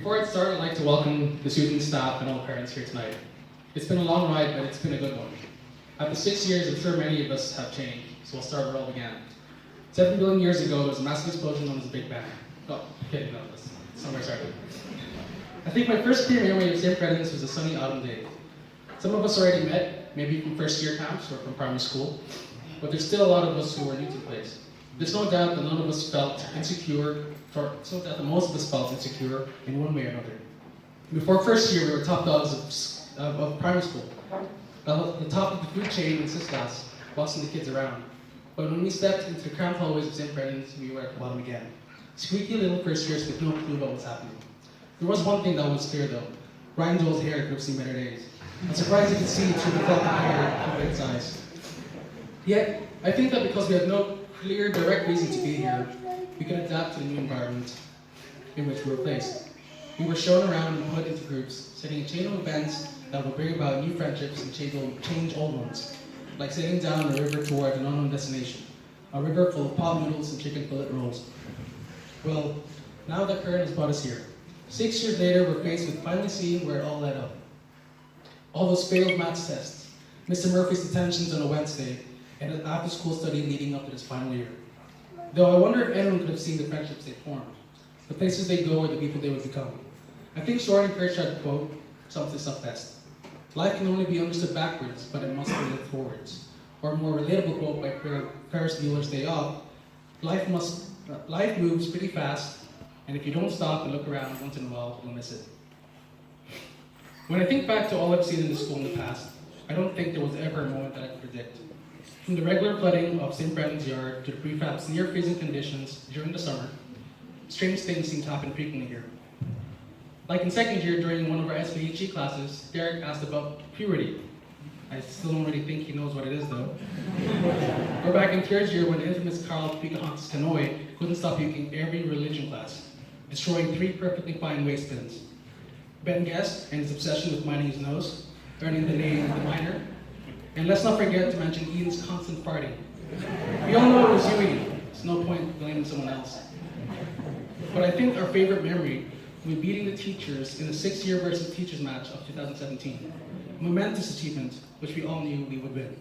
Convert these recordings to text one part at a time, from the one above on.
Before I start, I'd like to welcome the students, staff, and all the parents here tonight. It's been a long ride, but it's been a good one. After 6 years, I'm sure many of us have changed, so we'll start where it all began. 7 billion years ago, there was a massive explosion known as the Big Bang. Oh, kidding, no, that's somewhere started. I think my first clear memory of St. Brendan's was a sunny autumn day. Some of us already met, maybe from first year camps or from primary school, but there's still a lot of us who are new to the place. There's no doubt that none of us felt insecure, or it's no doubt that most of us felt insecure in one way or another. Before first year, we were top dogs of primary school. The top of the food chain in Sislas, bossing the kids around. But when we stepped into the cramped hallways of St. Brendan's, we were at the bottom again. Squeaky little first years with no clue what was happening. There was one thing that was clear though. Ryan Joel's hair could have seen better days. I'm surprised you could see through the felt hair of its eyes. Yet, I think that because we had no clear, direct reason to be here, we could adapt to the new environment in which we were placed. We were shown around and put into groups, setting a chain of events that would bring about new friendships and change old ones, like sailing down a river toward an unknown destination, a river full of pot noodles and chicken fillet rolls. Well, now that Kern has brought us here, 6 years later, we're faced with finally seeing where it all led up. All those failed maths tests, Mr. Murphy's detentions on a Wednesday, and an after-school study leading up to this final year. Though I wonder if anyone could have seen the friendships they formed, the places they go or the people they would become. I think Shore and Kirchhoff quote sums this up best. Life can only be understood backwards, but it must be lived forwards. Or a more relatable quote by Ferris Bueller's Day Off, life moves pretty fast, and if you don't stop and look around once in a while, you'll miss it. When I think back to all I've seen in the school in the past, I don't think there was ever a moment that I could predict. From the regular flooding of St. Brendan's yard to the prefab's near freezing conditions during the summer, strange things seem to happen frequently here. Like in second year during one of our SPHE classes, Derek asked about puberty. I still don't really think he knows what it is though. Or back in third year when the infamous Carl Picahontas Canoe couldn't stop puking every religion class, destroying 3 perfectly fine waste bins. Ben Guest and his obsession with mining his nose, earning the name the miner. And let's not forget to mention Ian's constant farting. We all know it was you, Ian. There's no point blaming someone else. But I think our favorite memory will be beating the teachers in the 6-year versus teachers match of 2017. A momentous achievement, which we all knew we would win.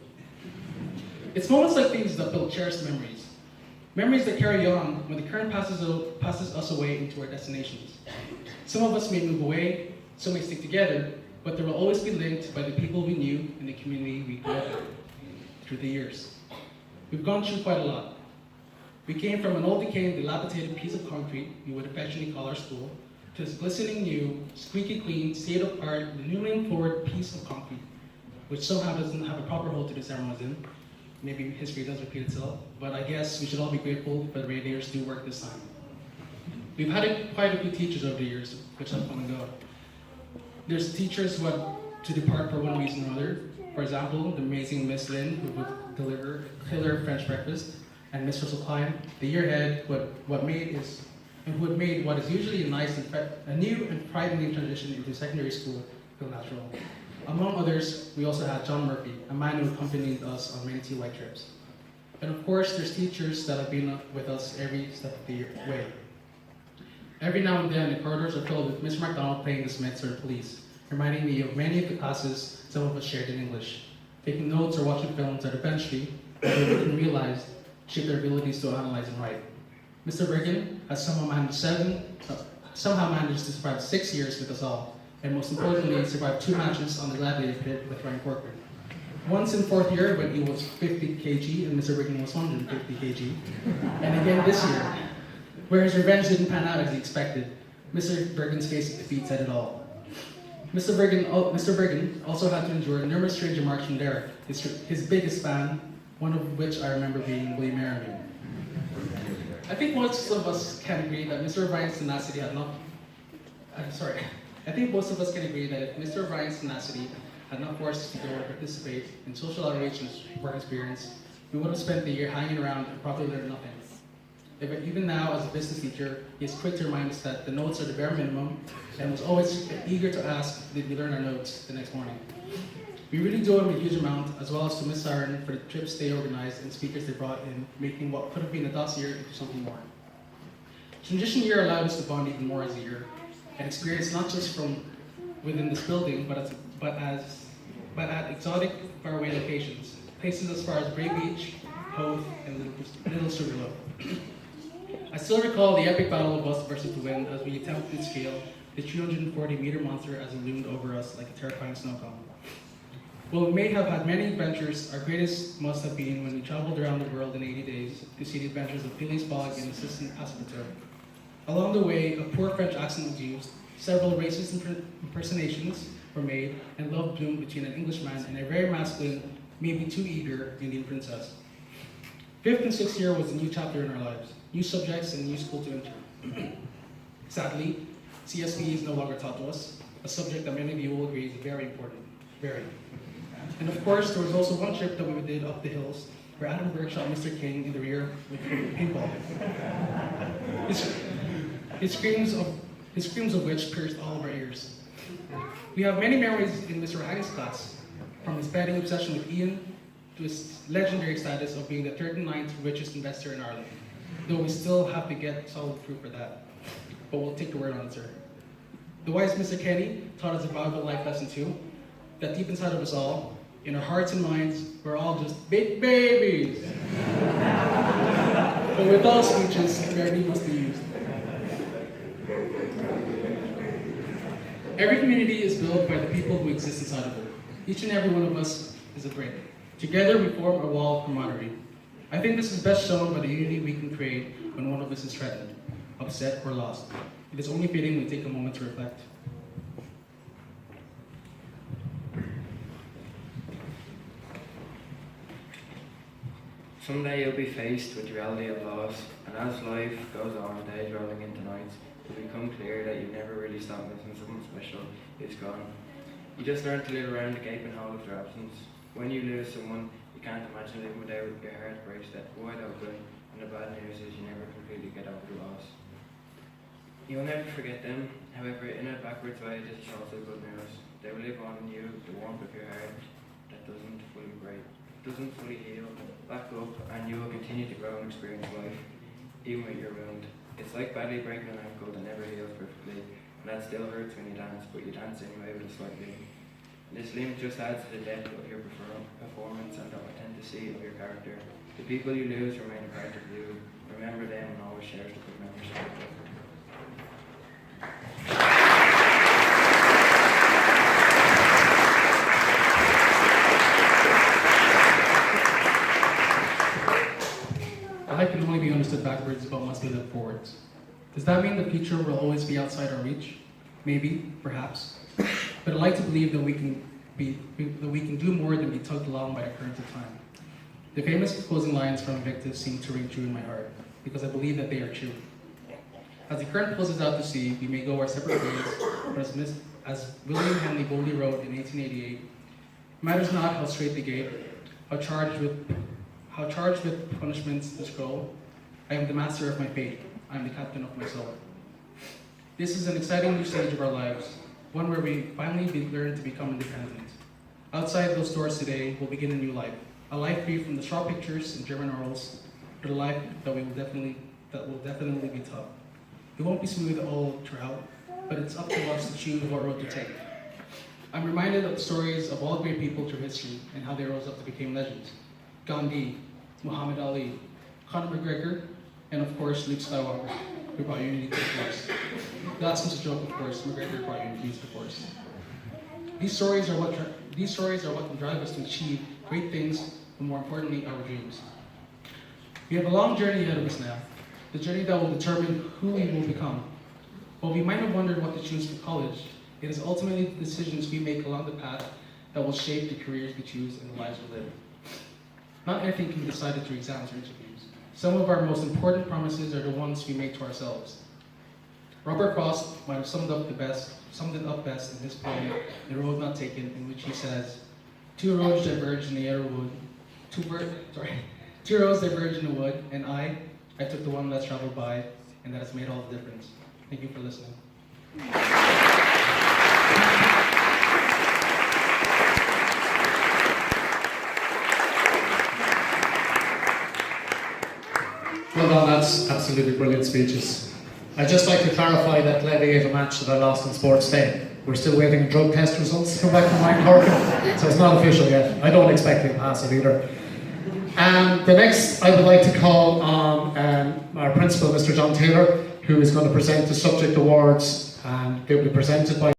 It's moments like these that build cherished memories. Memories that carry on when the current passes us away into our destinations. Some of us may move away, some may stick together, but they will always be linked by the people we knew in the community we grew up in through the years. We've gone through quite a lot. We came from an old decaying, dilapidated piece of concrete we would affectionately call our school, to this glistening new, squeaky clean, state-of-the-art, newly poured piece of concrete, which somehow doesn't have a proper hole to this everyone's in. Maybe history does repeat itself, but I guess we should all be grateful for the radiators do work this time. We've had quite a few teachers over the years, which have come and go. There's teachers who had to depart for one reason or another. For example, the amazing Miss Lynn, who would deliver a killer French breakfast, and Miss Russell Klein, the year head, who had made what is usually a new and frightening transition into secondary school feel natural. Among others, we also had John Murphy, a man who accompanied us on many TY trips. And of course, there's teachers that have been with us every step of the way. Every now and then, the corridors are filled with Mr. MacDonald playing the Smiths or the Police, reminding me of many of the classes some of us shared in English, taking notes or watching films that eventually, although we didn't realize, shaped their abilities to analyze and write. Mr. Bergen has somehow managed to survive 6 years with us all, and most importantly, survived 2 matches on the gladiator pit with Ryan Corcoran. Once in 4th year when he was 50 kg and Mr. Bergen was 150 kg, and again this year, where his revenge didn't pan out as he expected. Mr. Bergen's face of defeat said it all. Mr. Bergen also had to endure numerous strange remarks from Derek, his biggest fan, one of which I remember being William Merriman. I think most of us can agree that Mr. O'Brien's tenacity had not... I think most of us can agree that if Mr. O'Brien's tenacity had not forced us to go and participate in social outreach and work experience, we would have spent the year hanging around and probably learned nothing. Even now, as a business teacher, he is quick to remind us that the notes are the bare minimum, and was always eager to ask, did we learn our notes the next morning? We really do him a huge amount, as well as to Ms. Siren for the trips they organized and speakers they brought in, making what could have been a dossier into something more. Transition year allowed us to bond even more as a year. and experience not just from within this building, but at exotic, faraway locations, places as far as Bray Beach, Hove, and Little Sugarloaf. I still recall the epic battle of us versus the wind as we attempted to scale the 340-meter monster as it loomed over us like a terrifying snow cone. While we may have had many adventures, our greatest must have been when we traveled around the world in 80 days to see the adventures of Phileas Fogg and Assistant Aspirateur. Along the way, a poor French accent was used, several racist impersonations were made, and love bloomed between an Englishman and a very masculine, maybe too eager, Indian princess. Fifth and sixth year was a new chapter in our lives, new subjects and new school to enter. Sadly, CSP is no longer taught to us, a subject that many of you will agree is very important, very. And of course, there was also one trip that we did up the hills where Adam Burke shot Mr. King in the rear with a paintball. His screams of which pierced all of our ears. We have many memories in Mr. Haggis' class, from his betting obsession with Ian to his legendary status of being the 39th richest investor in Ireland, though we still have to get solid proof for that. But we'll take your word on it, sir. The wise Mr. Kenny taught us a valuable life lesson too, that deep inside of us all, in our hearts and minds, we're all just big babies. But with all speeches, fair need must be used. Every community is built by the people who exist inside of it. Each and every one of us is a brick. Together we form a wall of camaraderie. I think this is best shown by the unity we can create when one of us is threatened, upset, or lost. It is only fitting we take a moment to reflect. Someday you'll be faced with the reality of loss, and as life goes on, days rolling into nights, it will become clear that you've never really stopped missing someone special who's gone. You just learn to live around the gaping hole of their absence. When you lose someone, you can't imagine living without. Your heart breaks that wide open, and the bad news is you never completely get over the loss. You'll never forget them, however, in a backwards way, this is also good news. They will live on in you, the warmth of your heart that doesn't fully heal, back up, and you will continue to grow and experience life, even with your wound. It's like badly breaking an ankle that never heals perfectly, and that still hurts when you dance, but you dance anyway with a slight limp. This limp just adds to the depth of your performance and the authenticity of your character. The people you lose remain a part of you. Remember them and always cherish the good memories. Life can only be understood backwards, but must be lived forwards. Does that mean the future will always be outside our reach? Maybe, perhaps. But I'd like to believe that we can do more than be tugged along by a current of time. The famous closing lines from Invictus seem to ring true in my heart, because I believe that they are true. As the current closes out to sea, we may go our separate ways, but as William Henley boldly wrote in 1888, "It matters not how straight the gate, how charged with punishments the scroll. I am the master of my fate. I am the captain of my soul." This is an exciting new stage of our lives, one where we finally learn to become independent. Outside those doors today, we'll begin a new life, a life free from the sharp pictures and German orals, but a life that will definitely be tough. It won't be smooth all throughout, but it's up to us to choose what road to take. I'm reminded of the stories of all great people through history and how they rose up to become legends. Gandhi, Muhammad Ali, Conor McGregor, and of course Luke Skywalker, who brought unity to the Force. That's just a joke, of course. McGregor brought unity to the Force. These stories are what can drive us to achieve great things, but more importantly, our dreams. We have a long journey ahead of us now, the journey that will determine who we will become. While we might have wondered what to choose for college, it is ultimately the decisions we make along the path that will shape the careers we choose and the lives we live. Not everything can be decided through exams or interviews. Some of our most important promises are the ones we make to ourselves. Robert Frost might have summed it up best in his poem, "The Road Not Taken," in which he says, two roads diverge in the wood, two roads diverge in the wood, and I took the one less traveled by, and that has made all the difference. Thank you for listening. Well done, that's absolutely brilliant speeches. I'd just like to clarify that Levy gave a match that I lost in Sports Day. We're still waiting on drug test results to come back from Mike Corkin, so it's not official yet. I don't expect him to pass it either. The next, I would like to call on our principal, Mr. John Taylor, who is going to present the subject awards, and they will be presented by